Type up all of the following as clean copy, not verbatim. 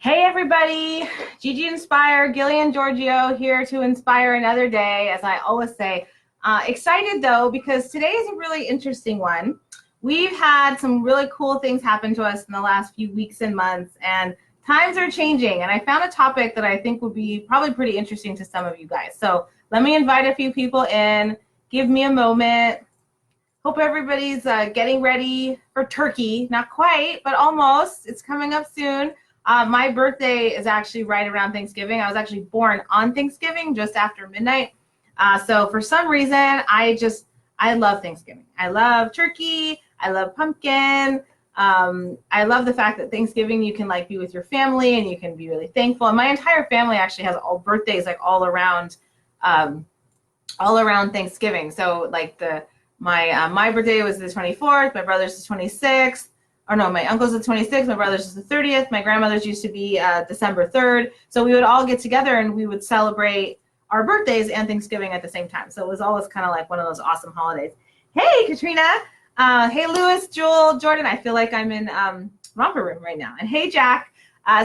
Hey everybody, GGinspire, Gillian Giorgio here to inspire another day, as I always say. Excited though, because today is a really interesting one. We've had some really cool things happen to us in the last few weeks and months, and times are changing, and I found a topic that I think would be probably pretty interesting to some of you guys. So let me invite a few people in, give me a moment. Hope everybody's getting ready for turkey. Not quite, but almost. It's coming up soon. My birthday is actually right around Thanksgiving. I was actually born on Thanksgiving, just after midnight. So for some reason, I love Thanksgiving. I love turkey. I love pumpkin. I love the fact that Thanksgiving you can be with your family and you can be really thankful. And my entire family actually has all birthdays all around Thanksgiving. So my birthday was the 24th. My brother's the 26th. Or no, my uncle's the 26th, my brother's is the 30th, my grandmother's used to be December 3rd. So we would all get together and we would celebrate our birthdays and Thanksgiving at the same time. So it was always kind of like one of those awesome holidays. Hey, Katrina. Hey, Lewis, Jewel, Jordan. I feel like I'm in romper room right now. And hey, Jack.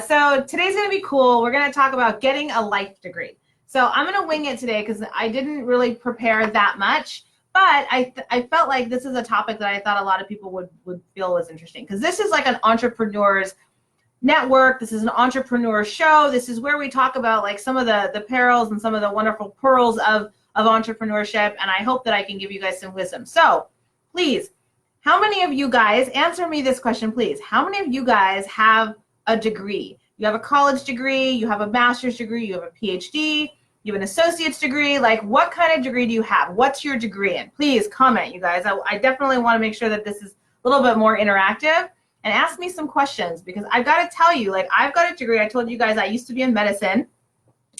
So today's going to be cool. We're going to talk about getting a life degree. So I'm going to wing it today because I didn't really prepare that much. But I felt like this is a topic that I thought a lot of people would feel was interesting, because this is like an entrepreneur's network. This is an entrepreneur show. This is where we talk about some of the perils and some of the wonderful pearls of entrepreneurship. And I hope that I can give you guys some wisdom. So please, how many of you guys, answer me this question, please. How many of you guys have a degree? You have a college degree, you have a master's degree, you have a PhD, you have an associate's degree. What kind of degree do you have? What's your degree in? Please comment, you guys. I definitely want to make sure that this is a little bit more interactive, and ask me some questions, because I've got to tell you, I've got a degree. I told you guys I used to be in medicine.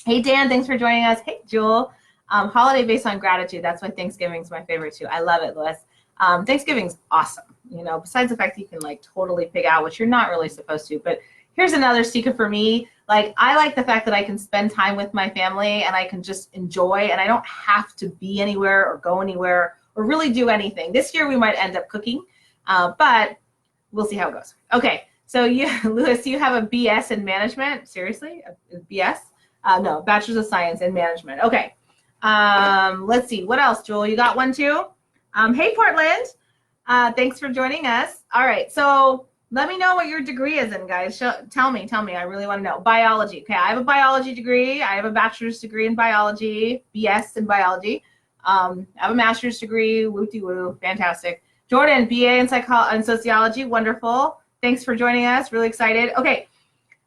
Hey, Dan, thanks for joining us. Hey, Jewel. Holiday based on gratitude. That's why Thanksgiving's my favorite too. I love it, Louis. Thanksgiving's awesome. Besides the fact that you can totally pig out, which you're not really supposed to, but here's another secret for me. I like the fact that I can spend time with my family and I can just enjoy, and I don't have to be anywhere or go anywhere or really do anything. This year we might end up cooking, but we'll see how it goes. Okay, so Louis, you have a BS in management? Seriously, a BS? No, Bachelor's of Science in Management. Okay, let's see. What else, Jewel? You got one too? Hey, Portland. Thanks for joining us. All right, so let me know what your degree is in, guys. Tell me. I really want to know. Biology. Okay, I have a biology degree. I have a bachelor's degree in biology, BS in biology. I have a master's degree. Woo-de-woo. Fantastic. Jordan, BA in sociology. Wonderful. Thanks for joining us. Really excited. Okay,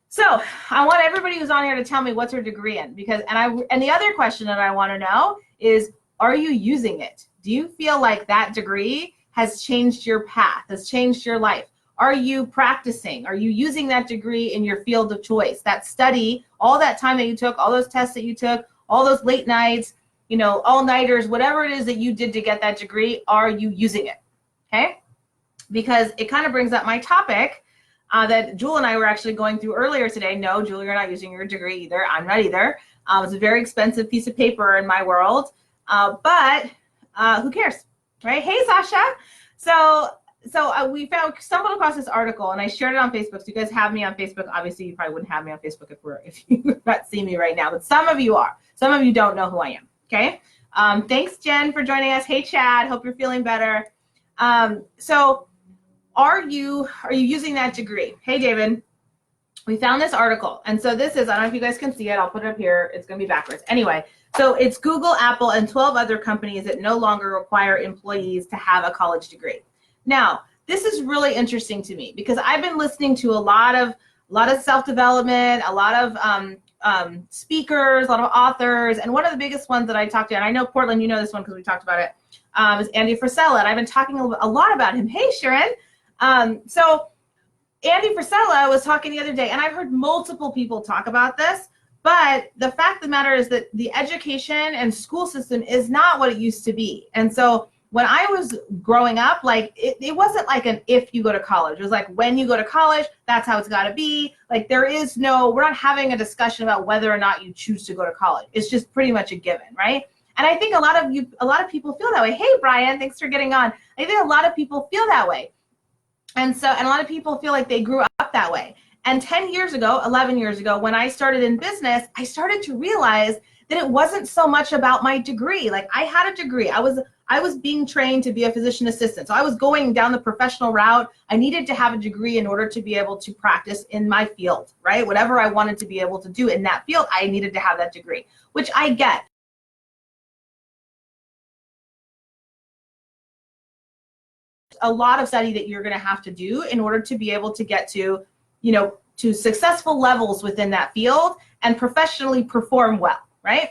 so I want everybody who's on here to tell me what's their degree in, and the other question that I want to know is, are you using it? Do you feel like that degree has changed your path, has changed your life? Are you practicing? Are you using that degree in your field of choice? That study, all that time that you took, all those tests that you took, all those late nights, all-nighters, whatever it is that you did to get that degree, are you using it? Okay? Because it kind of brings up my topic that Jewel and I were actually going through earlier today. No, Jewel, you're not using your degree either. I'm not either. It's a very expensive piece of paper in my world, but who cares, right? Hey, Sasha. So we stumbled across this article, and I shared it on Facebook. So you guys have me on Facebook. Obviously, you probably wouldn't have me on Facebook if you not see me right now, but some of you are. Some of you don't know who I am. Okay. Thanks, Jen, for joining us. Hey, Chad. Hope you're feeling better. So are you using that degree? Hey, David. We found this article, and so this is, I don't know if you guys can see it. I'll put it up here. It's going to be backwards. Anyway, so it's Google, Apple, and 12 other companies that no longer require employees to have a college degree. Now, this is really interesting to me, because I've been listening to a lot of self-development, a lot of speakers, a lot of authors, and one of the biggest ones that I talked to, and I know, Portland, you know this one because we talked about it, is Andy Frisella, and I've been talking a lot about him. Hey, Sharon. So Andy Frisella was talking the other day, and I've heard multiple people talk about this, but the fact of the matter is that the education and school system is not what it used to be. And so when I was growing up, it wasn't like an if you go to college. It was like when you go to college, that's how it's got to be. We're not having a discussion about whether or not you choose to go to college. It's just pretty much a given, right? And I think a lot of people feel that way. Hey, Brian, thanks for getting on. I think a lot of people feel that way. And a lot of people feel like they grew up that way. And 10 years ago, 11 years ago, when I started in business, I started to realize that it wasn't so much about my degree. Like I had a degree. I was being trained to be a physician assistant. So I was going down the professional route. I needed to have a degree in order to be able to practice in my field, right? Whatever I wanted to be able to do in that field, I needed to have that degree, which I get. A lot of study that you're going to have to do in order to be able to get to, to successful levels within that field and professionally perform well, right?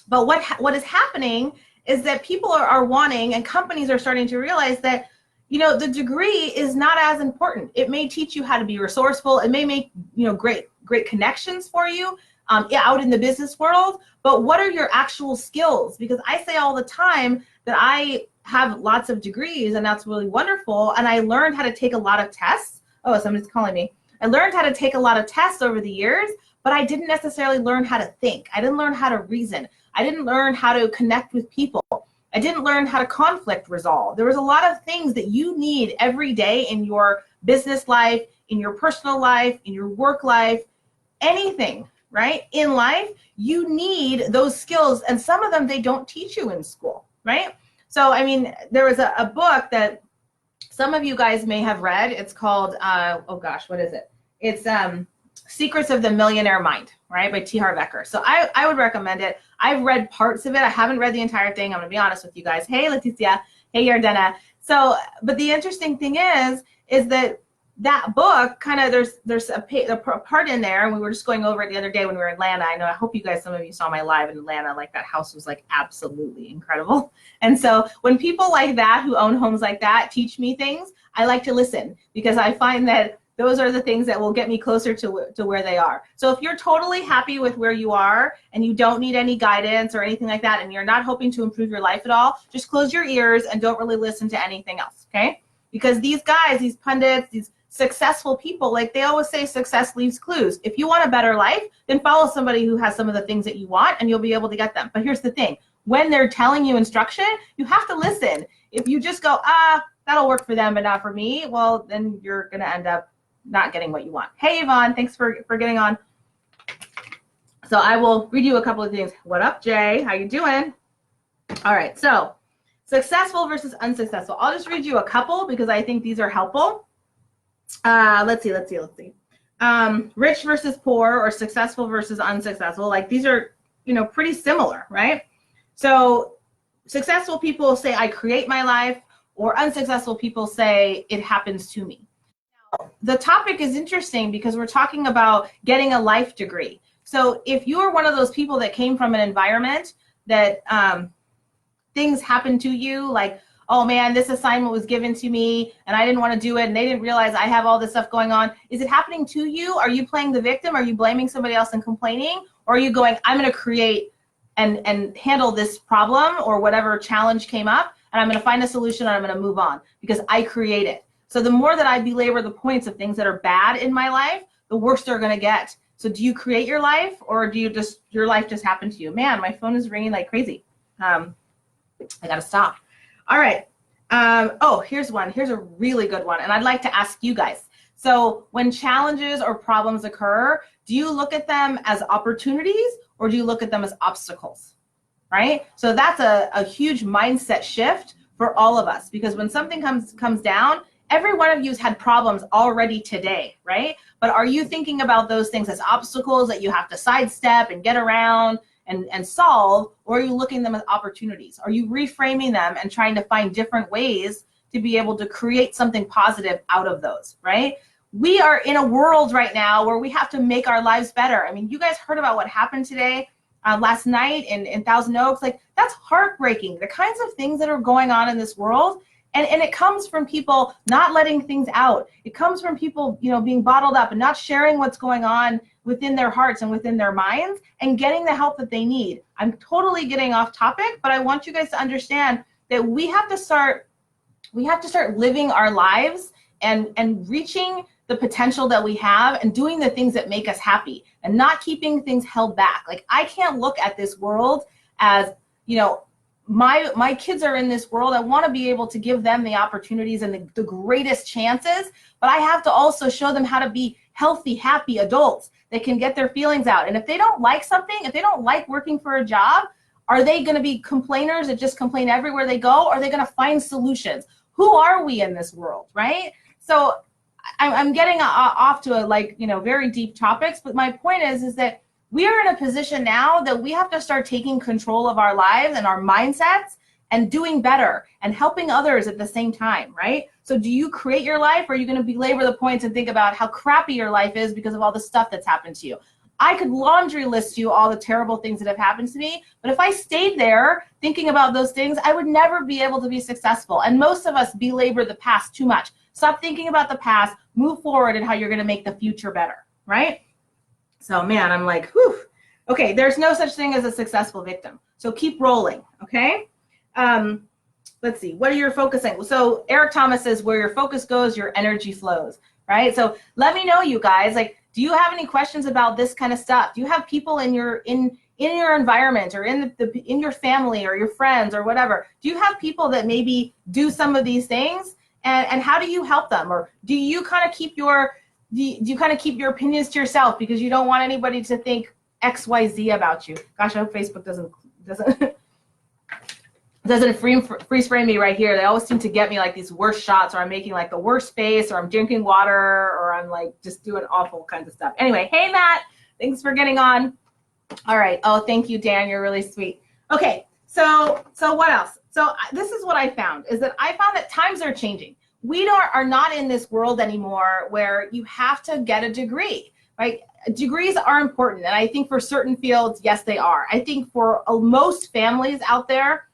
But what is happening is that people are wanting, and companies are starting to realize that, the degree is not as important. It may teach you how to be resourceful. It may make, great connections for you out in the business world. But what are your actual skills? Because I say all the time that I have lots of degrees, and that's really wonderful. And I learned how to take a lot of tests. Oh, somebody's calling me. I learned how to take a lot of tests over the years, but I didn't necessarily learn how to think. I didn't learn how to reason. I didn't learn how to connect with people. I didn't learn how to conflict resolve. There was a lot of things that you need every day in your business life, in your personal life, in your work life, anything, right? In life, you need those skills, and some of them they don't teach you in school, right? So, I mean, there was a book that some of you guys may have read. It's called, oh gosh, what is it? It's Secrets of the Millionaire Mind, right, by T. Harv Eker. So I would recommend it. I've read parts of it. I haven't read the entire thing. I'm going to be honest with you guys. Hey, Leticia. Hey, Yardena. So, but the interesting thing is that book kind of, there's a part in there, and we were just going over it the other day when we were in Atlanta. I hope you guys, some of you saw my live in Atlanta. Like that house was like absolutely incredible. And so when people like that who own homes like that teach me things, I like to listen, because I find that those are the things that will get me closer to where they are. So if you're totally happy with where you are and you don't need any guidance or anything like that, and you're not hoping to improve your life at all, just close your ears and don't really listen to anything else, okay? Because these guys, these pundits, these successful people, like they always say, success leaves clues. If you want a better life, then follow somebody who has some of the things that you want, and you'll be able to get them. But here's the thing. When they're telling you instruction, you have to listen. If you just go, that'll work for them but not for me, well, then you're going to end up not getting what you want. Hey, Yvonne, thanks for getting on. So I will read you a couple of things. What up, Jay? How you doing? All right, so successful versus unsuccessful. I'll just read you a couple because I think these are helpful. Let's see. Rich versus poor, or successful versus unsuccessful. Like these are, pretty similar, right? So successful people say, I create my life, or unsuccessful people say, it happens to me. The topic is interesting because we're talking about getting a life degree. So if you are one of those people that came from an environment that things happen to you, like, oh man, this assignment was given to me and I didn't want to do it, and they didn't realize I have all this stuff going on. Is it happening to you? Are you playing the victim? Are you blaming somebody else and complaining? Or are you going, I'm going to create and handle this problem or whatever challenge came up, and I'm going to find a solution and I'm going to move on because I create it. So the more that I belabor the points of things that are bad in my life, the worse they're going to get. So do you create your life, or do you your life just happen to you? Man, my phone is ringing like crazy. I got to stop. All right. Oh, here's one. Here's a really good one. And I'd like to ask you guys. So when challenges or problems occur, do you look at them as opportunities, or do you look at them as obstacles? Right? So that's a huge mindset shift for all of us, because when something comes down, every one of you has had problems already today, right? But are you thinking about those things as obstacles that you have to sidestep and get around and solve, or are you looking at them as opportunities? Are you reframing them and trying to find different ways to be able to create something positive out of those, right? We are in a world right now where we have to make our lives better. I mean, you guys heard about what happened today, last night in Thousand Oaks. Like, that's heartbreaking. The kinds of things that are going on in this world. And it comes from people not letting things out. It comes from people, being bottled up and not sharing what's going on within their hearts and within their minds and getting the help that they need. I'm totally getting off topic, but I want you guys to understand that we have to start living our lives and reaching the potential that we have and doing the things that make us happy and not keeping things held back. Like, I can't look at this world as, my kids are in this world. I want to be able to give them the opportunities and the greatest chances, but I have to also show them how to be healthy, happy adults that can get their feelings out. And if they don't like something, if they don't like working for a job, are they going to be complainers that just complain everywhere they go? Or are they going to find solutions? Who are we in this world, right? So I'm getting off to a very deep topics, but my point is that we are in a position now that we have to start taking control of our lives and our mindsets and doing better and helping others at the same time, right? So do you create your life, or are you going to belabor the points and think about how crappy your life is because of all the stuff that's happened to you? I could laundry list you all the terrible things that have happened to me, but if I stayed there thinking about those things, I would never be able to be successful. And most of us belabor the past too much. Stop thinking about the past, move forward and how you're going to make the future better, right? So man, I'm like, whew. Okay, there's no such thing as a successful victim. So keep rolling, okay? Let's see, what are you focusing? So Eric Thomas says, where your focus goes, your energy flows, right? So let me know, you guys, like, do you have any questions about this kind of stuff? Do you have people in your environment or in your family or your friends or whatever? Do you have people that maybe do some of these things? And how do you help them? Or do you kind of keep your opinions to yourself because you don't want anybody to think XYZ about you? Gosh, I hope Facebook doesn't freeze frame me right here. They always seem to get me like these worst shots, or I'm making like the worst face, or I'm drinking water, or I'm like just doing awful kinds of stuff. Anyway, hey Matt, thanks for getting on. All right. Oh, thank you, Dan. You're really sweet. Okay. So what else? So this is what I found, is that I found that times are changing. We are not in this world anymore where you have to get a degree, right? Degrees are important. And I think for certain fields, yes, they are. I think for most families out there,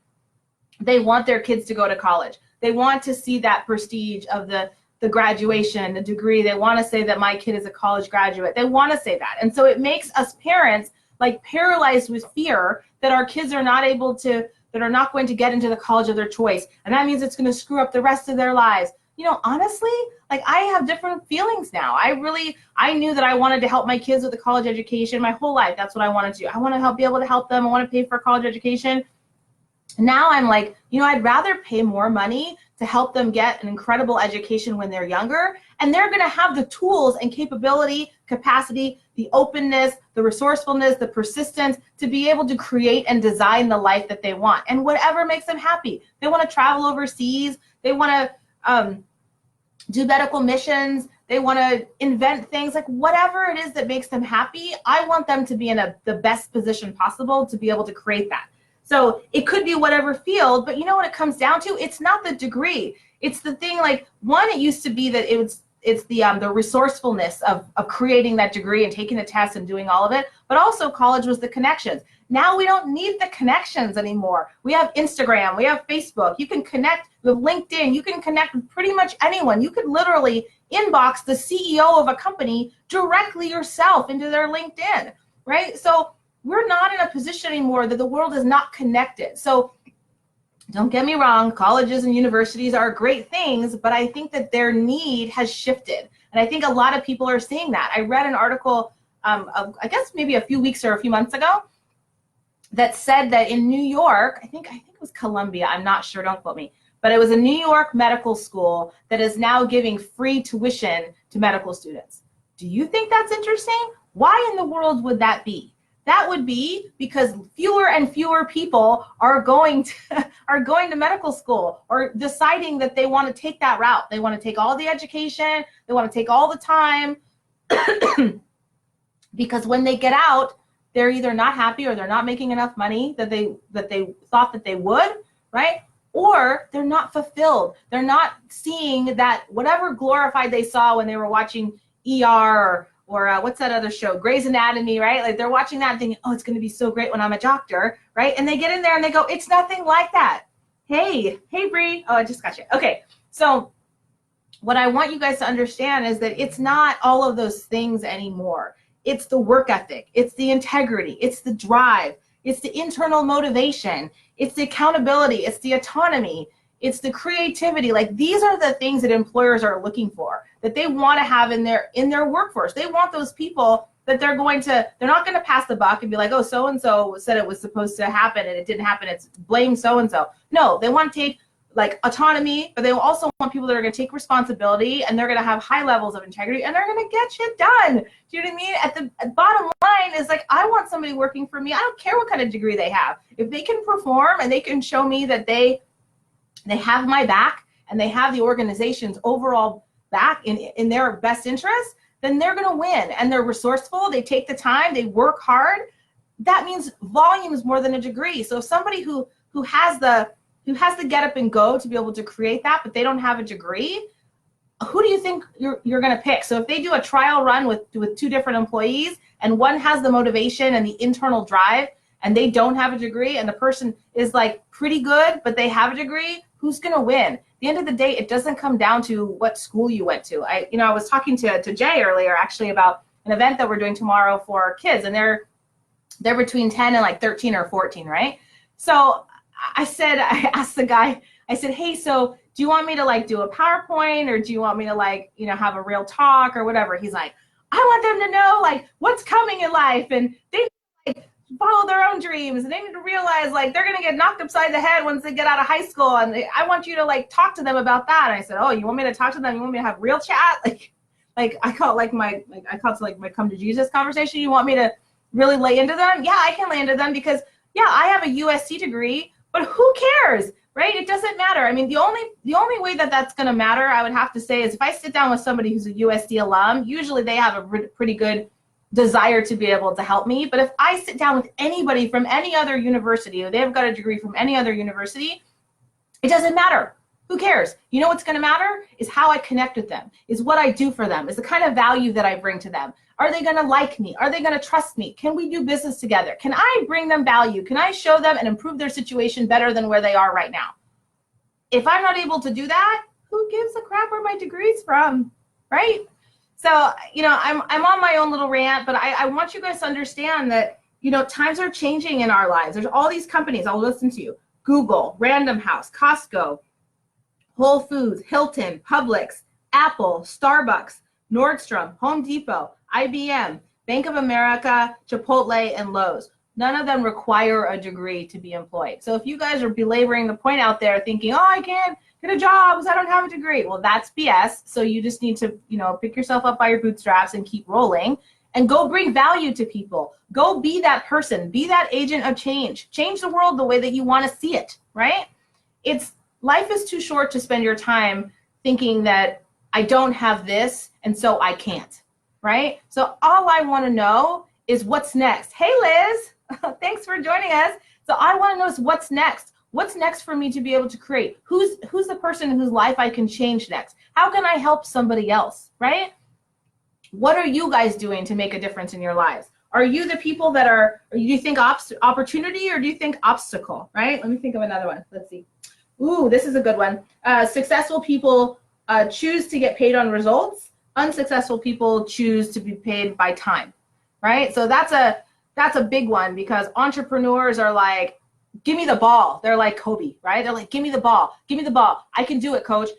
they want their kids to go to college. They want to see that prestige of the graduation, the degree. They want to say that my kid is a college graduate. They want to say that. And so it makes us parents like paralyzed with fear that our kids are not going to get into the college of their choice. And that means it's going to screw up the rest of their lives. You know, honestly, like I have different feelings now. I knew that I wanted to help my kids with a college education my whole life. That's what I wanted to do. I want to be able to help them. I want to pay for a college education. Now I'm like, you know, I'd rather pay more money to help them get an incredible education when they're younger, and they're going to have the tools and capacity, the openness, the resourcefulness, the persistence to be able to create and design the life that they want, and whatever makes them happy. They want to travel overseas. They want to do medical missions. They want to invent things, like whatever it is that makes them happy. I want them to be in the best position possible to be able to create that. So it could be whatever field, but you know what it comes down to? It's not the degree. It's the thing, like, one, it used to be that it's the resourcefulness of creating that degree and taking the test and doing all of it, but also college was the connections. Now we don't need the connections anymore. We have Instagram, we have Facebook, you can connect with LinkedIn, you can connect with pretty much anyone. You could literally inbox the CEO of a company directly yourself into their LinkedIn, right? So we're not in a position anymore that the world is not connected. So don't get me wrong, colleges and universities are great things, but I think that their need has shifted. And I think a lot of people are seeing that. I read an article, I guess maybe a few weeks or a few months ago, that said that in New York, I think it was Columbia, I'm not sure, don't quote me, but it was a New York medical school that is now giving free tuition to medical students. Do you think that's interesting? Why in the world would that be? That would be because fewer and fewer people are going to medical school or deciding that they want to take that route. They want to take all the education, they want to take all the time, because when they get out, they're either not happy or they're not making enough money that they thought that they would, right? Or they're not fulfilled. They're not seeing that whatever glorified they saw when they were watching ER or what's that other show, Grey's Anatomy, right? Like they're watching that and thinking, oh, it's going to be so great when I'm a doctor, right? And they get in there and they go, it's nothing like that. Hey, Bree. Oh, I just got you. Okay, so what I want you guys to understand is that it's not all of those things anymore. It's the work ethic. It's the integrity. It's the drive. It's the internal motivation. It's the accountability. It's the autonomy. It's the creativity. Like these are the things that employers are looking for, that they want to have in their workforce. They want those people that they're not going to pass the buck and be like, oh, so-and-so said it was supposed to happen and it didn't happen. It's blame so-and-so. No, they want to take like autonomy, but they also want people that are going to take responsibility, and they're going to have high levels of integrity, and they're going to get shit done. Do you know what I mean? At the bottom line is like, I want somebody working for me. I don't care what kind of degree they have. If they can perform and they can show me that they have my back and they have the organization's overall back in their best interest, then they're going to win. And they're resourceful. They take the time. They work hard. That means volume is more than a degree. So if somebody who has the get up and go to be able to create that, but they don't have a degree, who do you think you're going to pick? So if they do a trial run with 2 different employees, and one has the motivation and the internal drive, and they don't have a degree, and the person is like pretty good, but they have a degree, who's going to win? At the end of the day, it doesn't come down to what school you went to. I was talking to Jay earlier actually about an event that we're doing tomorrow for kids, and they're between 10 and like 13 or 14, right? So I asked the guy, I said, hey, so do you want me to like do a PowerPoint, or do you want me to like, have a real talk or whatever? He's like, I want them to know like what's coming in life, and they like follow their own dreams, and they need to realize like they're going to get knocked upside the head once they get out of high school. And I want you to like talk to them about that. And I said, oh, you want me to talk to them? You want me to have real chat? Like I call it my come to Jesus conversation. You want me to really lay into them? Yeah, I can lay into them because yeah, I have a USC degree, but who cares, right? It doesn't matter. I mean, the only way that that's going to matter, I would have to say, is if I sit down with somebody who's a USD alum, usually they have a pretty good desire to be able to help me. But if I sit down with anybody from any other university, or they've got a degree from any other university, it doesn't matter. Who cares? You know what's going to matter is how I connect with them, is what I do for them, is the kind of value that I bring to them. Are they going to like me? Are they going to trust me? Can we do business together? Can I bring them value? Can I show them and improve their situation better than where they are right now? If I'm not able to do that, who gives a crap where my degree's from, right? So, I'm on my own little rant, but I want you guys to understand that, times are changing in our lives. There's all these companies. I'll listen to you. Google, Random House, Costco, Whole Foods, Hilton, Publix, Apple, Starbucks, Nordstrom, Home Depot, IBM, Bank of America, Chipotle, and Lowe's. None of them require a degree to be employed. So if you guys are belaboring the point out there thinking, oh, I can't get a job because I don't have a degree, well, that's BS. So you just need to, pick yourself up by your bootstraps and keep rolling and go bring value to people. Go be that person. Be that agent of change. Change the world the way that you want to see it, right? Life is too short to spend your time thinking that I don't have this and so I can't, right? So all I want to know is what's next. Hey, Liz, thanks for joining us. So I want to know is what's next. What's next for me to be able to create? Who's the person whose life I can change next? How can I help somebody else, right? What are you guys doing to make a difference in your lives? Are you the people that do you think opportunity or do you think obstacle, right? Let me think of another one. Let's see. Ooh, this is a good one. Successful people choose to get paid on results. Unsuccessful people choose to be paid by time, right? So that's a big one because entrepreneurs are like, give me the ball. They're like Kobe, right? They're like, give me the ball. Give me the ball. I can do it, coach.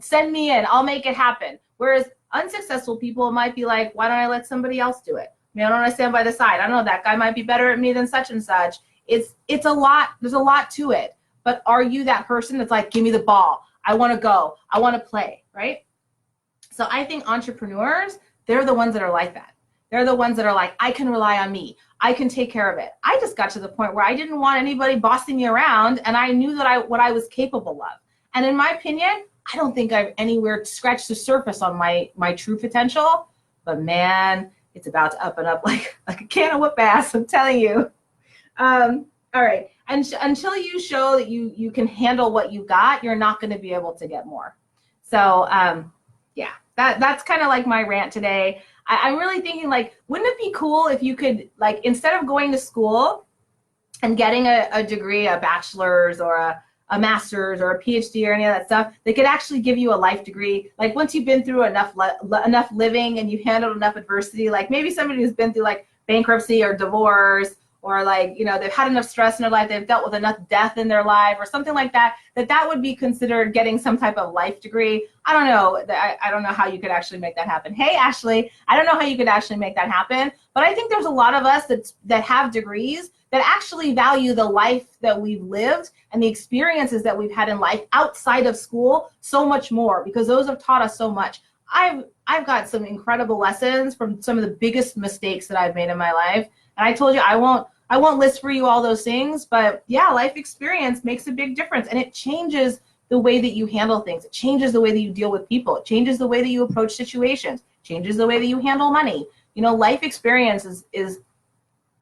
Send me in. I'll make it happen. Whereas unsuccessful people might be like, why don't I let somebody else do it? I don't want to stand by the side. I don't know, that guy might be better at me than such and such. It's a lot. There's a lot to it. But are you that person that's like, give me the ball. I want to go. I want to play, right? So I think entrepreneurs, they're the ones that are like that. They're the ones that are like, I can rely on me. I can take care of it. I just got to the point where I didn't want anybody bossing me around, and I knew that what I was capable of. And in my opinion, I don't think I've anywhere scratched the surface on my true potential. But man, it's about to up and up like a can of whoop ass, I'm telling you. All right. And until you show that you can handle what you got, you're not going to be able to get more. So yeah, that's kind of like my rant today. I'm really thinking, like, wouldn't it be cool if you could, like, instead of going to school and getting a degree, a bachelor's or a master's or a PhD or any of that stuff, they could actually give you a life degree. Like, once you've been through enough living and you've handled enough adversity, like maybe somebody who's been through like bankruptcy or divorce or like, you know, they've had enough stress in their life, they've dealt with enough death in their life or something like that, that would be considered getting some type of life degree. I don't know. I don't know how you could actually make that happen. Hey, Ashley, I don't know how you could actually make that happen, but I think there's a lot of us that have degrees that actually value the life that we've lived and the experiences that we've had in life outside of school so much more, because those have taught us so much. I've got some incredible lessons from some of the biggest mistakes that I've made in my life. And I told you I won't list for you all those things, but yeah, life experience makes a big difference, and it changes the way that you handle things. It changes the way that you deal with people. It changes the way that you approach situations. It changes the way that you handle money. You know, life experience is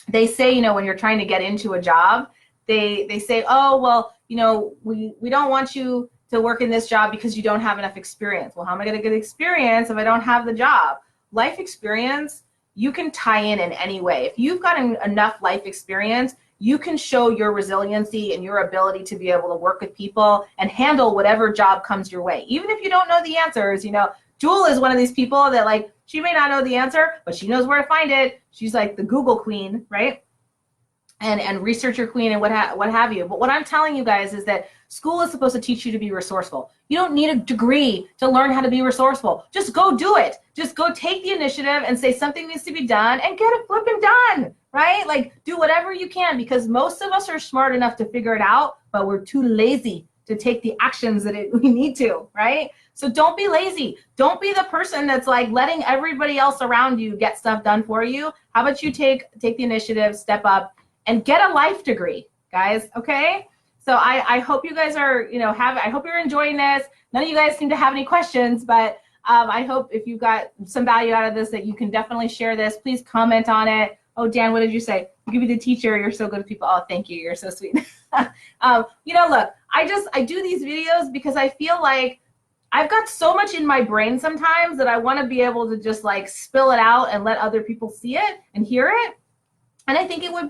they say, you know, when you're trying to get into a job, they say, oh, well, you know, we don't want you to work in this job because you don't have enough experience. Well, how am I going to get experience if I don't have the job? Life experience, you can tie in any way. If you've got enough life experience, you can show your resiliency and your ability to be able to work with people and handle whatever job comes your way. Even if you don't know the answers, you know, Jewel is one of these people that, like, she may not know the answer, but she knows where to find it. She's like the Google queen, right? And researcher queen and what have you. But what I'm telling you guys is that school is supposed to teach you to be resourceful. You don't need a degree to learn how to be resourceful. Just go do it. Just go take the initiative and say something needs to be done and get it flipping done, right? Like, do whatever you can, because most of us are smart enough to figure it out, but we're too lazy to take the actions that we need to, right? So don't be lazy. Don't be the person that's like letting everybody else around you get stuff done for you. How about you take the initiative, step up, and get a life degree, guys, okay? So I hope you guys are, you know, I hope you're enjoying this. None of you guys seem to have any questions, but I hope if you got some value out of this that you can definitely share this. Please comment on it. Oh, Dan, what did you say? You could be the teacher. You're so good with people. Oh, thank you. You're so sweet. You know, look, I do these videos because I feel like I've got so much in my brain sometimes that I want to be able to just like spill it out and let other people see it and hear it. And I think it would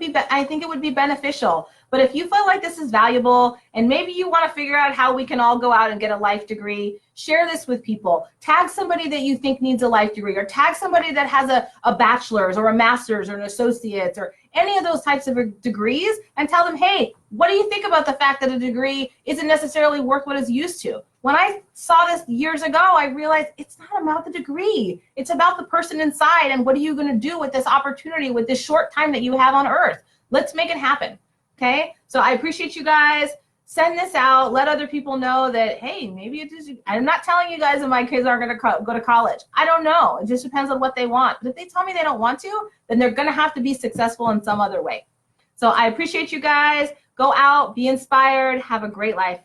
be beneficial. But if you feel like this is valuable and maybe you want to figure out how we can all go out and get a life degree, share this with people. Tag somebody that you think needs a life degree, or tag somebody that has a bachelor's or a master's or an associate's or any of those types of degrees, and tell them, hey, what do you think about the fact that a degree isn't necessarily worth what it's used to? When I saw this years ago, I realized it's not about the degree. It's about the person inside, and what are you going to do with this opportunity, with this short time that you have on earth? Let's make it happen, okay? So I appreciate you guys. Send this out. Let other people know that, hey, maybe it is. I'm not telling you guys that my kids aren't going to go to college. I don't know. It just depends on what they want. But if they tell me they don't want to, then they're going to have to be successful in some other way. So I appreciate you guys. Go out, be inspired, have a great life.